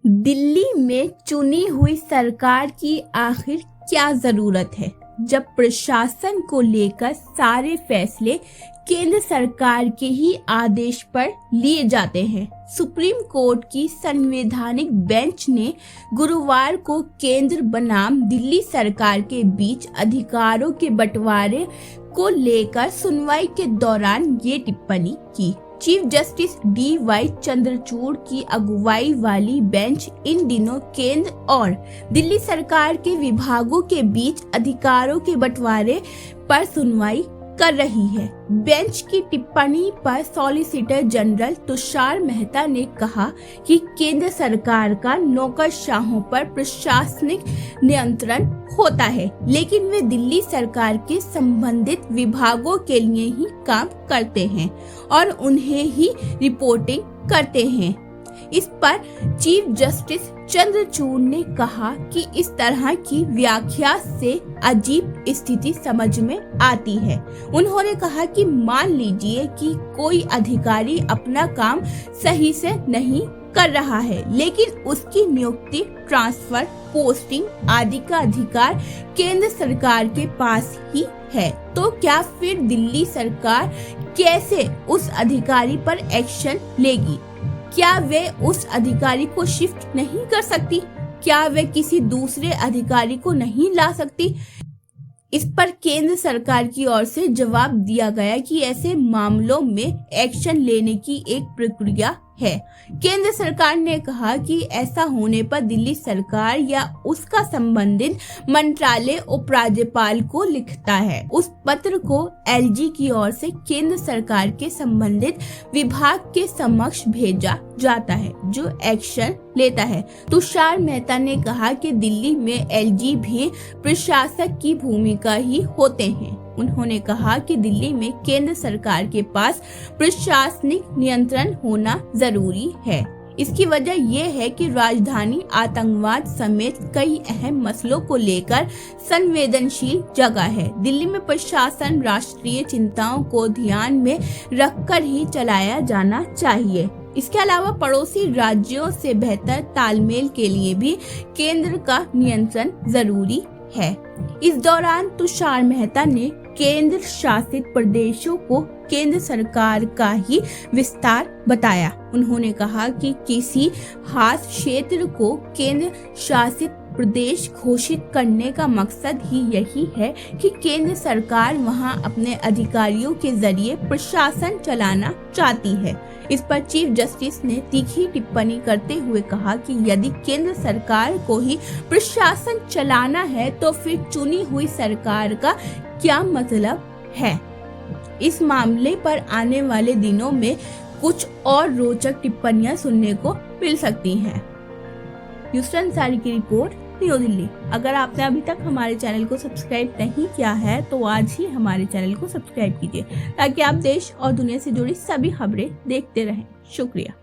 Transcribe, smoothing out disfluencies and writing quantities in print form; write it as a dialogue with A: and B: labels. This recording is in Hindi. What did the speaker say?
A: दिल्ली में चुनी हुई सरकार की आखिर क्या जरूरत है, जब प्रशासन को लेकर सारे फैसले केंद्र सरकार के ही आदेश पर लिए जाते हैं। सुप्रीम कोर्ट की संवैधानिक बेंच ने गुरुवार को केंद्र बनाम दिल्ली सरकार के बीच अधिकारों के बंटवारे को लेकर सुनवाई के दौरान ये टिप्पणी की। Chief justice D.Y.. चंद्रचूड़ की अगुवाई वाली बेंच इन दिनों केंद्र और दिल्ली सरकार के विभागों के बीच अधिकारों के बंटवारे पर सुनवाई कर रही है। बेंच की टिप्पणी पर सॉलिसिटर जनरल तुषार मेहता ने कहा कि केंद्र सरकार का नौकरशाहों पर प्रशासनिक नियंत्रण होता है, लेकिन वे दिल्ली सरकार के संबंधित विभागों के लिए ही काम करते हैं और उन्हें ही रिपोर्टिंग करते हैं। इस पर चीफ जस्टिस चंद्रचूड़ ने कहा कि इस तरह की व्याख्या से अजीब स्थिति समझ में आती है। उन्होंने कहा कि मान लीजिए कि कोई अधिकारी अपना काम सही से नहीं कर रहा है, लेकिन उसकी नियुक्ति, ट्रांसफर, पोस्टिंग आदि का अधिकार केंद्र सरकार के पास ही है, तो क्या फिर दिल्ली सरकार कैसे उस अधिकारी पर एक्शन लेगी? क्या वे उस अधिकारी को शिफ्ट नहीं कर सकती? क्या वे किसी दूसरे अधिकारी को नहीं ला सकती? इस पर केंद्र सरकार की ओर से जवाब दिया गया कि ऐसे मामलों में एक्शन लेने की एक प्रक्रिया है। केंद्र सरकार ने कहा कि ऐसा होने पर दिल्ली सरकार या उसका संबंधित मंत्रालय उपराज्यपाल को लिखता है। उस पत्र को एलजी की ओर से केंद्र सरकार के संबंधित विभाग के समक्ष भेजा जाता है, जो एक्शन लेता है। तुषार मेहता ने कहा कि दिल्ली में एलजी भी प्रशासक की भूमिका ही होते हैं। उन्होंने कहा कि दिल्ली में केंद्र सरकार के पास प्रशासनिक नियंत्रण होना जरूरी है। इसकी वजह यह है कि राजधानी आतंकवाद समेत कई अहम मसलों को लेकर संवेदनशील जगह है। दिल्ली में प्रशासन राष्ट्रीय चिंताओं को ध्यान में रखकर ही चलाया जाना चाहिए। इसके अलावा पड़ोसी राज्यों से बेहतर तालमेल के लिए भी केंद्र का नियंत्रण जरूरी है। इस दौरान तुषार मेहता ने केंद्र शासित प्रदेशों को केंद्र सरकार का ही विस्तार बताया। उन्होंने कहा कि किसी खास क्षेत्र को केंद्र शासित प्रदेश घोषित करने का मकसद ही यही है कि केंद्र सरकार वहां अपने अधिकारियों के जरिए प्रशासन चलाना चाहती है। इस पर चीफ जस्टिस ने तीखी टिप्पणी करते हुए कहा कि यदि केंद्र सरकार को ही प्रशासन चलाना है तो फिर चुनी हुई सरकार का क्या मतलब है। इस मामले पर आने वाले दिनों में कुछ और रोचक टिप्पणियां सुनने को मिल सकती हैं। यूस्टन सारी की रिपोर्ट, न्यू दिल्ली। अगर आपने अभी तक हमारे चैनल को सब्सक्राइब नहीं किया है तो आज ही हमारे चैनल को सब्सक्राइब कीजिए, ताकि आप देश और दुनिया से जुड़ी सभी खबरें देखते रहें। शुक्रिया।